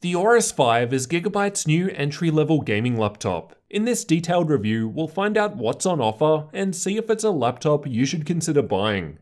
The Aorus 5 is Gigabyte's new entry-level gaming laptop. In this detailed review, we'll find out what's on offer and see if it's a laptop you should consider buying.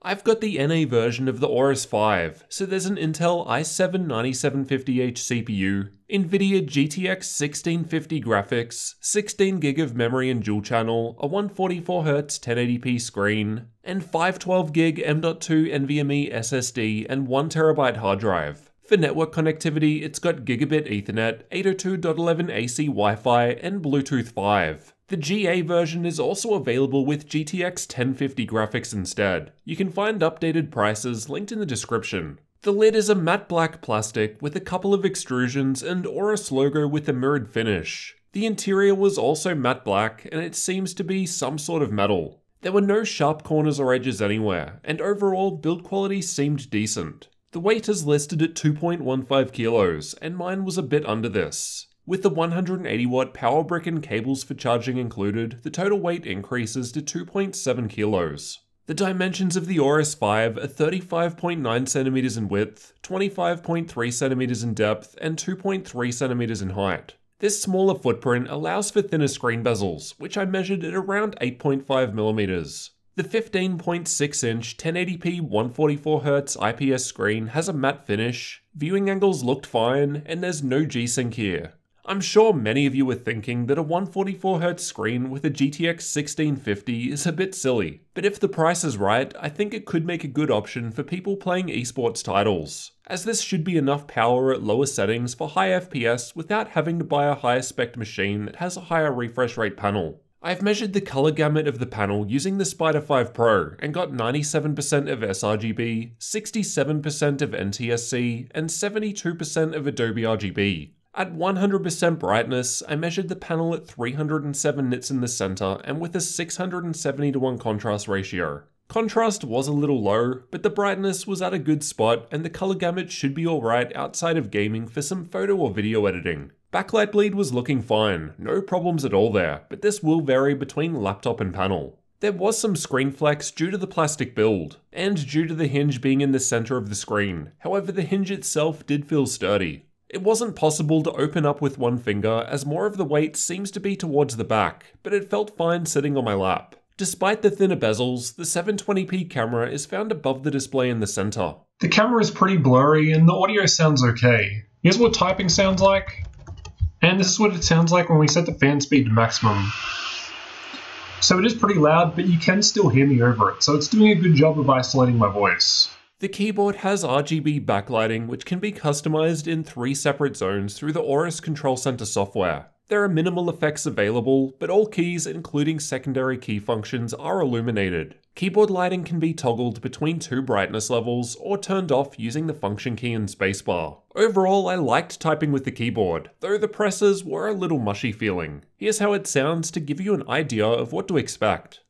I've got the NA version of the Aorus 5, so there's an Intel i7-9750H CPU, Nvidia GTX 1650 graphics, 16GB of memory and dual channel, a 144Hz 1080p screen, and 512GB M.2 NVMe SSD and 1TB hard drive. For network connectivity, it's got Gigabit Ethernet, 802.11ac Wi-Fi, and Bluetooth 5. The GA version is also available with GTX 1050 graphics instead. You can find updated prices linked in the description. The lid is a matte black plastic with a couple of extrusions and Aorus logo with a mirrored finish. The interior was also matte black and it seems to be some sort of metal. There were no sharp corners or edges anywhere, and overall build quality seemed decent. The weight is listed at 2.15 kilos, and mine was a bit under this. With the 180-watt power brick and cables for charging included, the total weight increases to 2.7 kilos. The dimensions of the Aorus 5 are 35.9cm in width, 25.3cm in depth, and 2.3cm in height. This smaller footprint allows for thinner screen bezels, which I measured at around 8.5mm. The 15.6-inch 1080p 144Hz IPS screen has a matte finish, viewing angles looked fine, and there's no G-Sync here. I'm sure many of you are thinking that a 144Hz screen with a GTX 1650 is a bit silly, but if the price is right, I think it could make a good option for people playing esports titles, as this should be enough power at lower settings for high FPS without having to buy a higher spec machine that has a higher refresh rate panel. I've measured the color gamut of the panel using the Spider 5 Pro and got 97% of sRGB, 67% of NTSC, and 72% of Adobe RGB. At 100% brightness, I measured the panel at 307 nits in the center and with a 670:1 contrast ratio. Contrast was a little low, but the brightness was at a good spot and the color gamut should be alright outside of gaming for some photo or video editing. Backlight bleed was looking fine, no problems at all there, but this will vary between laptop and panel. There was some screen flex due to the plastic build, and due to the hinge being in the center of the screen. However, the hinge itself did feel sturdy. It wasn't possible to open up with one finger as more of the weight seems to be towards the back, but it felt fine sitting on my lap. Despite the thinner bezels, the 720p camera is found above the display in the center. The camera is pretty blurry and the audio sounds okay. Here's what typing sounds like. And this is what it sounds like when we set the fan speed to maximum. So it is pretty loud, but you can still hear me over it, so it's doing a good job of isolating my voice. The keyboard has RGB backlighting which can be customized in 3 separate zones through the Aorus Control Center software. There are minimal effects available, but all keys, including secondary key functions, are illuminated. Keyboard lighting can be toggled between 2 brightness levels or turned off using the function key and spacebar. Overall, I liked typing with the keyboard, though the presses were a little mushy feeling. Here's how it sounds to give you an idea of what to expect.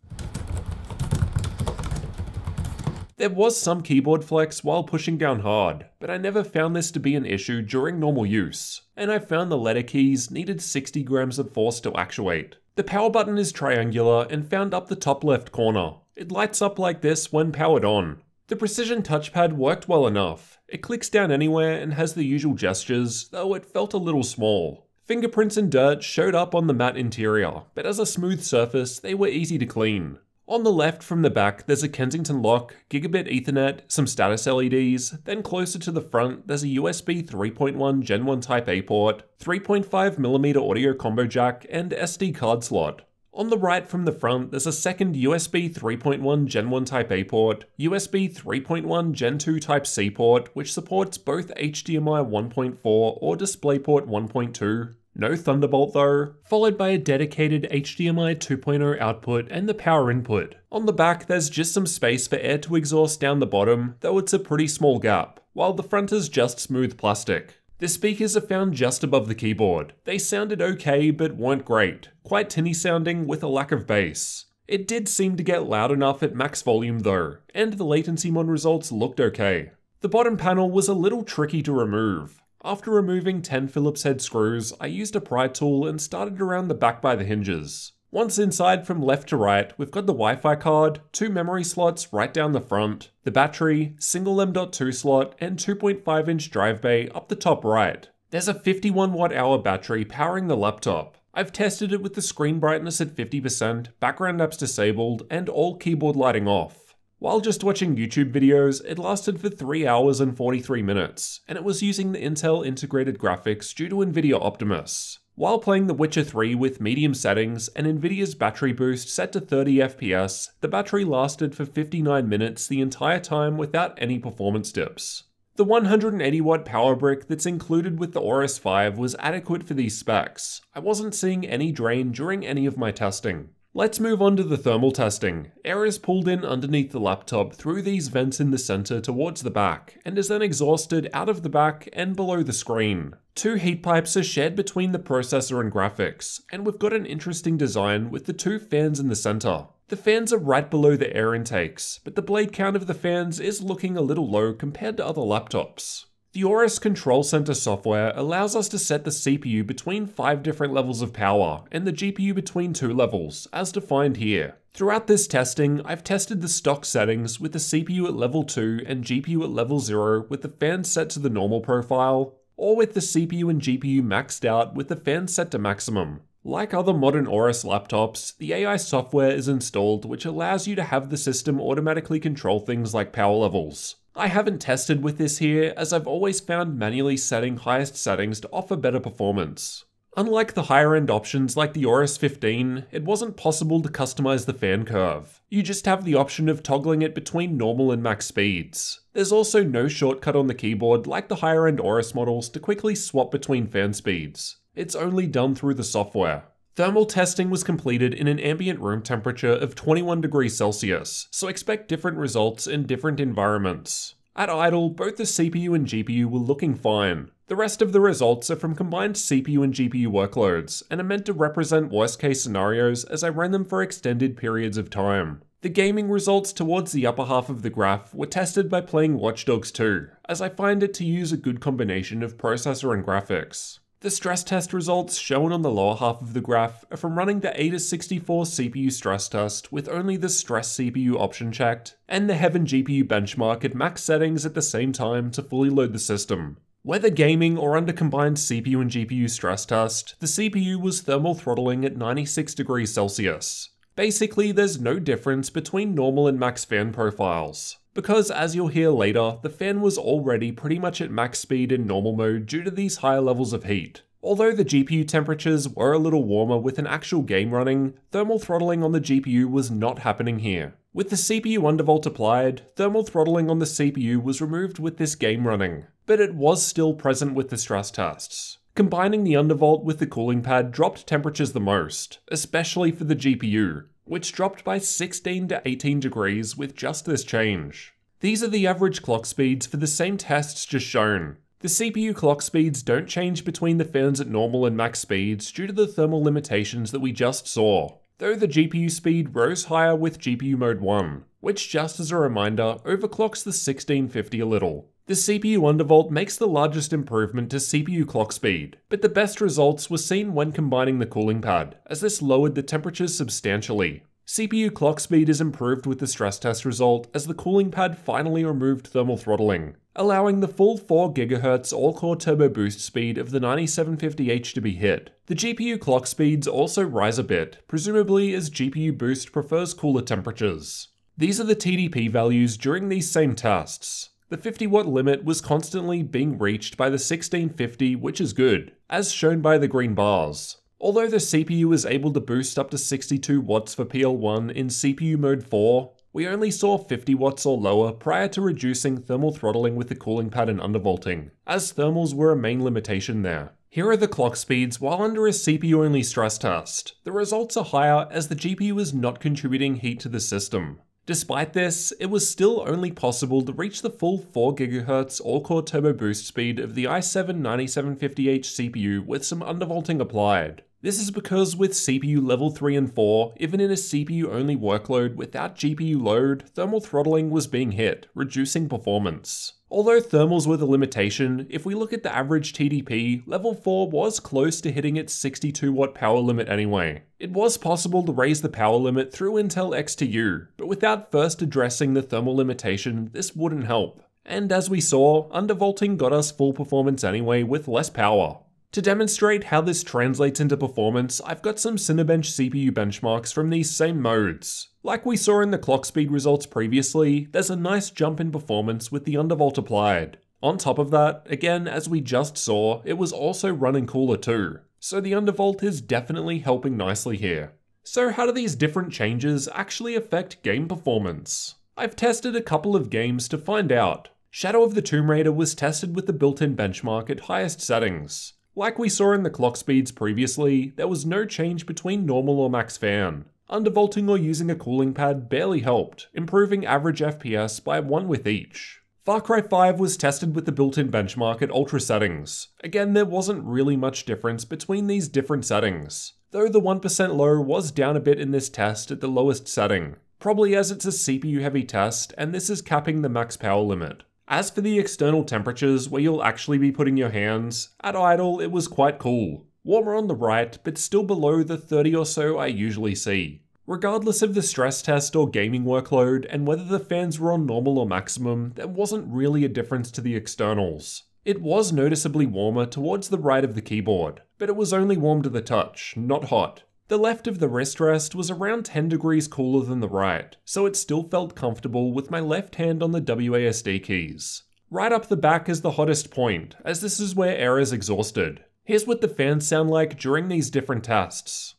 There was some keyboard flex while pushing down hard, but I never found this to be an issue during normal use, and I found the letter keys needed 60 grams of force to actuate. The power button is triangular and found up the top left corner. It lights up like this when powered on. The precision touchpad worked well enough. It clicks down anywhere and has the usual gestures, though it felt a little small. Fingerprints and dirt showed up on the matte interior, but as a smooth surface, they were easy to clean. On the left from the back, there's a Kensington lock, Gigabit Ethernet, some status LEDs, then closer to the front, there's a USB 3.1 Gen 1 Type A port, 3.5mm audio combo jack, and SD card slot. On the right from the front, there's a second USB 3.1 Gen 1 Type A port, USB 3.1 Gen 2 Type C port, which supports both HDMI 1.4 or DisplayPort 1.2, no Thunderbolt though, followed by a dedicated HDMI 2.0 output and the power input. On the back there's just some space for air to exhaust down the bottom, though it's a pretty small gap, while the front is just smooth plastic. The speakers are found just above the keyboard. They sounded okay but weren't great, quite tinny sounding with a lack of bass. It did seem to get loud enough at max volume though, and the latency mod results looked okay. The bottom panel was a little tricky to remove. After removing 10 Phillips head screws, I used a pry tool and started around the back by the hinges. Once inside from left to right, we've got the Wi-Fi card, 2 memory slots right down the front, the battery, single M.2 slot, and 2.5-inch drive bay up the top right. There's a 51 watt-hour battery powering the laptop. I've tested it with the screen brightness at 50%, background apps disabled, and all keyboard lighting off. While just watching YouTube videos, it lasted for 3 hours and 43 minutes, and it was using the Intel integrated graphics due to Nvidia Optimus. While playing The Witcher 3 with medium settings and Nvidia's battery boost set to 30 FPS, the battery lasted for 59 minutes the entire time without any performance dips. The 180 watt power brick that's included with the Aorus 5 was adequate for these specs. I wasn't seeing any drain during any of my testing. Let's move on to the thermal testing. Air is pulled in underneath the laptop through these vents in the center towards the back, and is then exhausted out of the back and below the screen. 2 heat pipes are shared between the processor and graphics, and we've got an interesting design with the 2 fans in the center. The fans are right below the air intakes, but the blade count of the fans is looking a little low compared to other laptops. The Aorus Control Center software allows us to set the CPU between 5 different levels of power and the GPU between 2 levels, as defined here. Throughout this testing, I've tested the stock settings with the CPU at level 2 and GPU at level 0 with the fans set to the normal profile, or with the CPU and GPU maxed out with the fans set to maximum. Like other modern Aorus laptops, the AI software is installed which allows you to have the system automatically control things like power levels. I haven't tested with this here, as I've always found manually setting highest settings to offer better performance. Unlike the higher end options like the Aorus 15, it wasn't possible to customize the fan curve. You just have the option of toggling it between normal and max speeds. There's also no shortcut on the keyboard like the higher end Aorus models to quickly swap between fan speeds. It's only done through the software. Thermal testing was completed in an ambient room temperature of 21 degrees Celsius, so expect different results in different environments. At idle, both the CPU and GPU were looking fine. The rest of the results are from combined CPU and GPU workloads, and are meant to represent worst case scenarios as I ran them for extended periods of time. The gaming results towards the upper half of the graph were tested by playing Watch Dogs 2, as I find it to use a good combination of processor and graphics. The stress test results shown on the lower half of the graph are from running the Aorus-64 CPU stress test with only the stress CPU option checked, and the Heaven GPU benchmark at max settings at the same time to fully load the system. Whether gaming or under combined CPU and GPU stress test, the CPU was thermal throttling at 96 degrees Celsius. Basically, there's no difference between normal and max fan profiles, because as you'll hear later, the fan was already pretty much at max speed in normal mode due to these higher levels of heat. Although the GPU temperatures were a little warmer with an actual game running, thermal throttling on the GPU was not happening here. With the CPU undervolt applied, thermal throttling on the CPU was removed with this game running, but it was still present with the stress tests. Combining the undervolt with the cooling pad dropped temperatures the most, especially for the GPU, which dropped by 16 to 18 degrees with just this change. These are the average clock speeds for the same tests just shown. The CPU clock speeds don't change between the fans at normal and max speeds due to the thermal limitations that we just saw, though the GPU speed rose higher with GPU mode 1, which just as a reminder overclocks the 1650 a little. The CPU undervolt makes the largest improvement to CPU clock speed, but the best results were seen when combining the cooling pad, as this lowered the temperatures substantially. CPU clock speed is improved with the stress test result as the cooling pad finally removed thermal throttling, allowing the full 4 GHz all-core turbo boost speed of the 9750H to be hit. The GPU clock speeds also rise a bit, presumably as GPU boost prefers cooler temperatures. These are the TDP values during these same tests. The 50 watt limit was constantly being reached by the 1650, which is good, as shown by the green bars. Although the CPU is able to boost up to 62 watts for PL1 in CPU mode 4, we only saw 50 watts or lower prior to reducing thermal throttling with the cooling pad and undervolting, as thermals were a main limitation there. Here are the clock speeds while under a CPU-only stress test. The results are higher as the GPU is not contributing heat to the system. Despite this, it was still only possible to reach the full 4 GHz all-core turbo boost speed of the i7-9750H CPU with some undervolting applied. This is because with CPU level 3 and 4, even in a CPU only workload without GPU load, thermal throttling was being hit, reducing performance. Although thermals were the limitation, if we look at the average TDP, level 4 was close to hitting its 62 watt power limit anyway. It was possible to raise the power limit through Intel XTU, but without first addressing the thermal limitation, this wouldn't help. And as we saw, undervolting got us full performance anyway with less power. To demonstrate how this translates into performance, I've got some Cinebench CPU benchmarks from these same modes. Like we saw in the clock speed results previously, there's a nice jump in performance with the undervolt applied. On top of that, again as we just saw, it was also running cooler too, so the undervolt is definitely helping nicely here. So how do these different changes actually affect game performance? I've tested a couple of games to find out. Shadow of the Tomb Raider was tested with the built-in benchmark at highest settings. Like we saw in the clock speeds previously, there was no change between normal or max fan. Undervolting or using a cooling pad barely helped, improving average FPS by 1 with each. Far Cry 5 was tested with the built-in benchmark at ultra settings. Again, there wasn't really much difference between these different settings, though the 1% low was down a bit in this test at the lowest setting, probably as it's a CPU heavy test and this is capping the max power limit. As for the external temperatures where you'll actually be putting your hands, at idle it was quite cool. Warmer on the right, but still below the 30 or so I usually see. Regardless of the stress test or gaming workload and whether the fans were on normal or maximum, there wasn't really a difference to the externals. It was noticeably warmer towards the right of the keyboard, but it was only warm to the touch, not hot. The left of the wrist rest was around 10 degrees cooler than the right, so it still felt comfortable with my left hand on the WASD keys. Right up the back is the hottest point, as this is where air is exhausted. Here's what the fans sound like during these different tests.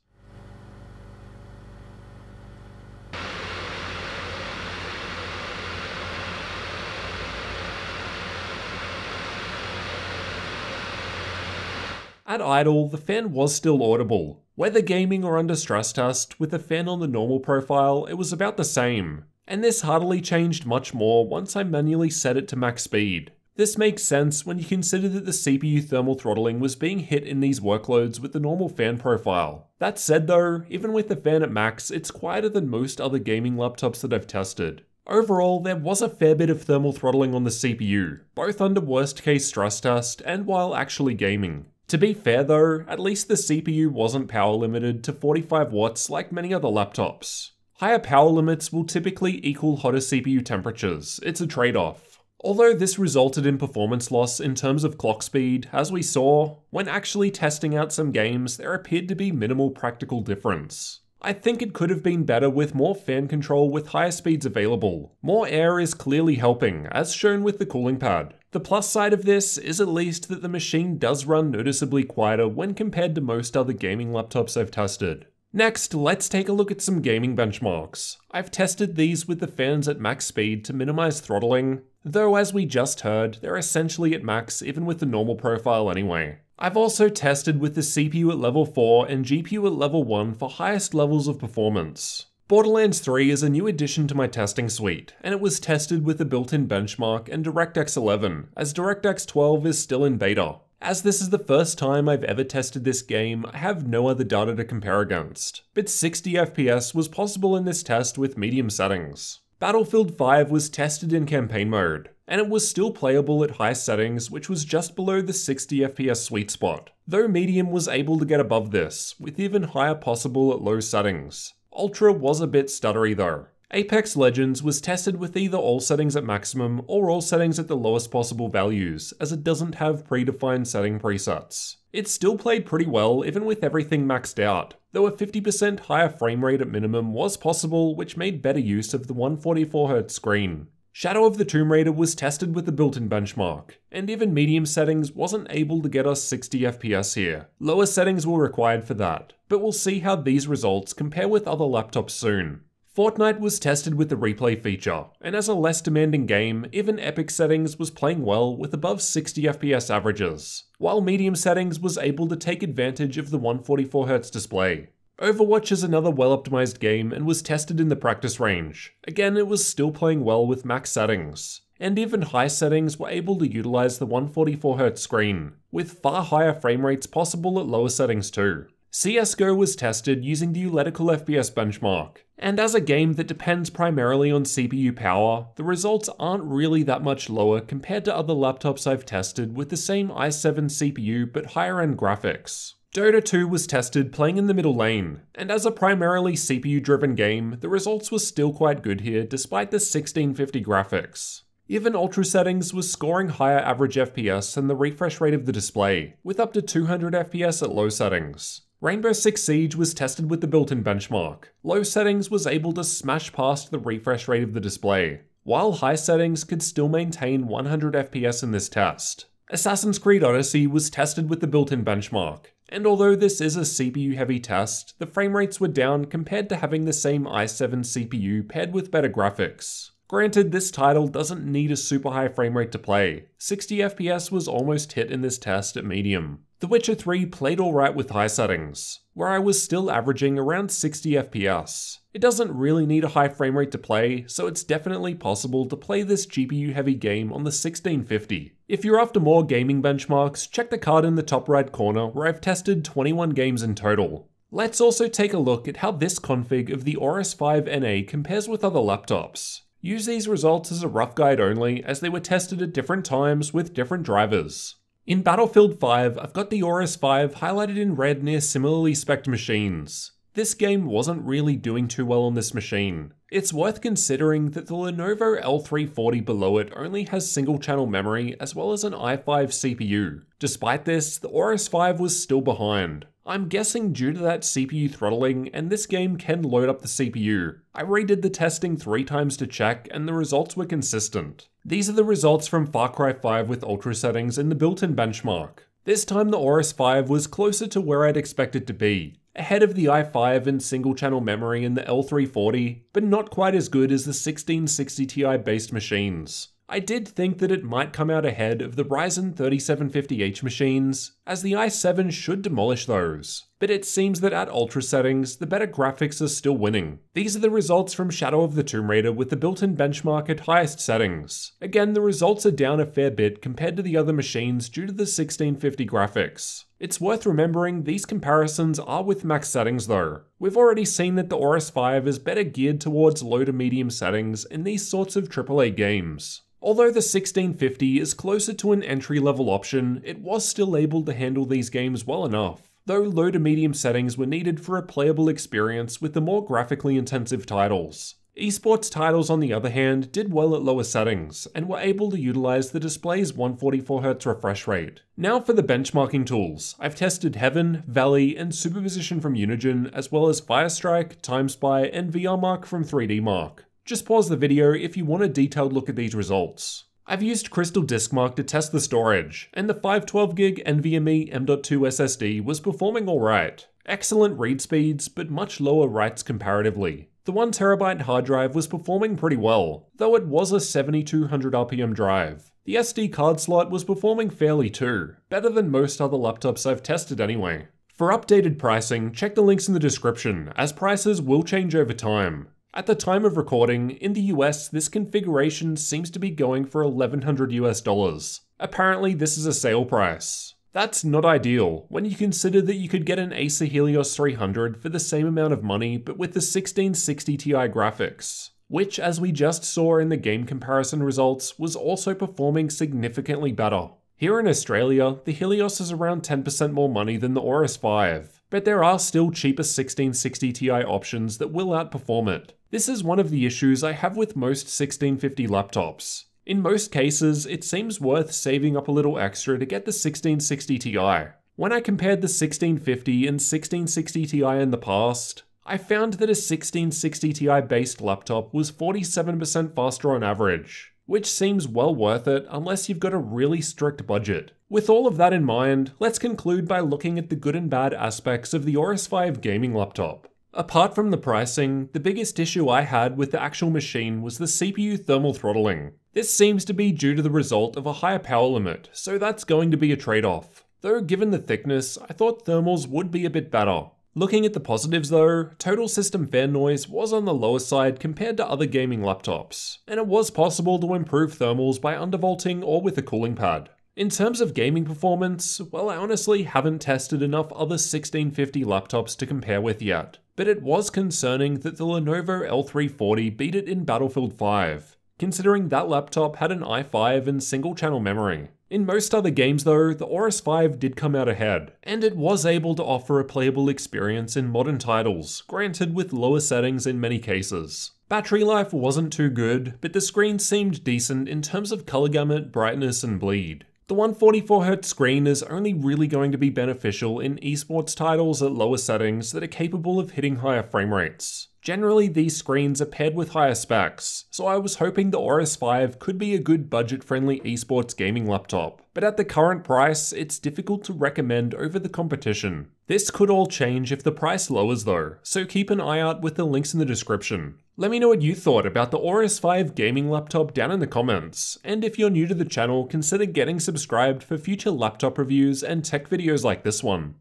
At idle, the fan was still audible. Whether gaming or under stress test, with the fan on the normal profile, it was about the same. And this hardly changed much more once I manually set it to max speed. This makes sense when you consider that the CPU thermal throttling was being hit in these workloads with the normal fan profile. That said though, even with the fan at max, it's quieter than most other gaming laptops that I've tested. Overall, there was a fair bit of thermal throttling on the CPU, both under worst case stress test and while actually gaming. To be fair though, at least the CPU wasn't power limited to 45 watts like many other laptops. Higher power limits will typically equal hotter CPU temperatures, it's a trade-off. Although this resulted in performance loss in terms of clock speed, as we saw, when actually testing out some games, there appeared to be minimal practical difference. I think it could have been better with more fan control with higher speeds available. More air is clearly helping, as shown with the cooling pad. The plus side of this is at least that the machine does run noticeably quieter when compared to most other gaming laptops I've tested. Next, let's take a look at some gaming benchmarks. I've tested these with the fans at max speed to minimize throttling, though as we just heard, they're essentially at max even with the normal profile anyway. I've also tested with the CPU at level 4 and GPU at level 1 for highest levels of performance. Borderlands 3 is a new addition to my testing suite, and it was tested with the built-in benchmark and DirectX 11, as DirectX 12 is still in beta. As this is the first time I've ever tested this game, I have no other data to compare against, but 60 FPS was possible in this test with medium settings. Battlefield 5 was tested in campaign mode, and it was still playable at high settings, which was just below the 60 FPS sweet spot, though medium was able to get above this, with even higher possible at low settings. Ultra was a bit stuttery though. Apex Legends was tested with either all settings at maximum or all settings at the lowest possible values, as it doesn't have predefined setting presets. It still played pretty well even with everything maxed out, though a 50% higher frame rate at minimum was possible, which made better use of the 144Hz screen. Shadow of the Tomb Raider was tested with the built-in benchmark, and even medium settings wasn't able to get us 60 FPS here. Lower settings were required for that, but we'll see how these results compare with other laptops soon. Fortnite was tested with the replay feature, and as a less demanding game, even epic settings was playing well with above 60 FPS averages, while medium settings was able to take advantage of the 144Hz display. Overwatch is another well-optimized game and was tested in the practice range. Again, it was still playing well with max settings, and even high settings were able to utilize the 144Hz screen, with far higher frame rates possible at lower settings too. CSGO was tested using the Euletical FPS benchmark, and as a game that depends primarily on CPU power, the results aren't really that much lower compared to other laptops I've tested with the same i7 CPU but higher end graphics. Dota 2 was tested playing in the middle lane, and as a primarily CPU driven game, the results were still quite good here despite the 1650 graphics. Even Ultra settings was scoring higher average FPS than the refresh rate of the display, with up to 200 FPS at low settings. Rainbow Six Siege was tested with the built-in benchmark. Low settings was able to smash past the refresh rate of the display, while high settings could still maintain 100 FPS in this test. Assassin's Creed Odyssey was tested with the built-in benchmark, and although this is a CPU-heavy test, the frame rates were down compared to having the same i7 CPU paired with better graphics. Granted, this title doesn't need a super high frame rate to play. 60 FPS was almost hit in this test at medium. The Witcher 3 played alright with high settings, where I was still averaging around 60 FPS. It doesn't really need a high frame rate to play, so it's definitely possible to play this GPU-heavy game on the 1650. If you're after more gaming benchmarks, check the card in the top right corner where I've tested 21 games in total. Let's also take a look at how this config of the Aorus 5 NA compares with other laptops. Use these results as a rough guide only, as they were tested at different times with different drivers. In Battlefield 5, I've got the Aorus 5 highlighted in red near similarly spec'd machines. This game wasn't really doing too well on this machine. It's worth considering that the Lenovo L340 below it only has single channel memory as well as an i5 CPU. Despite this, the Aorus 5 was still behind. I'm guessing due to that CPU throttling, and this game can load up the CPU. I redid the testing 3 times to check, and the results were consistent. These are the results from Far Cry 5 with Ultra settings in the built-in benchmark. This time the Aorus 5 was closer to where I'd expect it to be, ahead of the i5 and single channel memory in the L340, but not quite as good as the 1660 Ti based machines. I did think that it might come out ahead of the Ryzen 3750H machines, as the i7 should demolish those. But it seems that at Ultra settings, the better graphics are still winning. These are the results from Shadow of the Tomb Raider with the built-in benchmark at highest settings. Again, the results are down a fair bit compared to the other machines due to the 1650 graphics. It's worth remembering these comparisons are with max settings though. We've already seen that the Aorus 5 is better geared towards low to medium settings in these sorts of AAA games. Although the 1650 is closer to an entry-level option, it was still able to handle these games well enough, though low to medium settings were needed for a playable experience with the more graphically intensive titles. Esports titles, on the other hand, did well at lower settings, and were able to utilize the display's 144Hz refresh rate. Now for the benchmarking tools. I've tested Heaven, Valley, and Superposition from Unigine, as well as Firestrike, TimeSpy, and VRMark from 3DMark. Just pause the video if you want a detailed look at these results. I've used Crystal DiskMark to test the storage, and the 512GB NVMe M.2 SSD was performing alright. Excellent read speeds, but much lower writes comparatively. The 1TB hard drive was performing pretty well, though it was a 7200 RPM drive. The SD card slot was performing fairly too, better than most other laptops I've tested anyway. For updated pricing, check the links in the description, as prices will change over time. At the time of recording, in the US, this configuration seems to be going for $1,100 US. Apparently, this is a sale price. That's not ideal, when you consider that you could get an Acer Helios 300 for the same amount of money, but with the 1660 Ti graphics, which, as we just saw in the game comparison results, was also performing significantly better. Here in Australia, the Helios is around 10% more money than the Aorus 5, but there are still cheaper 1660 Ti options that will outperform it. This is one of the issues I have with most 1650 laptops. In most cases, it seems worth saving up a little extra to get the 1660 Ti. When I compared the 1650 and 1660 Ti in the past, I found that a 1660 Ti based laptop was 47% faster on average, which seems well worth it unless you've got a really strict budget. With all of that in mind, let's conclude by looking at the good and bad aspects of the Aorus 5 gaming laptop. Apart from the pricing, the biggest issue I had with the actual machine was the CPU thermal throttling. This seems to be due to the result of a higher power limit, so that's going to be a trade-off. Though given the thickness, I thought thermals would be a bit better. Looking at the positives though, total system fan noise was on the lower side compared to other gaming laptops, and it was possible to improve thermals by undervolting or with a cooling pad. In terms of gaming performance, well, I honestly haven't tested enough other 1650 laptops to compare with yet, but it was concerning that the Lenovo L340 beat it in Battlefield 5, considering that laptop had an i5 and single-channel memory. In most other games though, the Aorus 5 did come out ahead, and it was able to offer a playable experience in modern titles, granted with lower settings in many cases. Battery life wasn't too good, but the screen seemed decent in terms of color gamut, brightness, and bleed. The 144Hz screen is only really going to be beneficial in esports titles at lower settings that are capable of hitting higher frame rates. Generally, these screens are paired with higher specs, so I was hoping the Aorus 5 could be a good budget-friendly esports gaming laptop, but at the current price, it's difficult to recommend over the competition. This could all change if the price lowers though, so keep an eye out with the links in the description. Let me know what you thought about the Aorus 5 gaming laptop down in the comments, and if you're new to the channel, consider getting subscribed for future laptop reviews and tech videos like this one.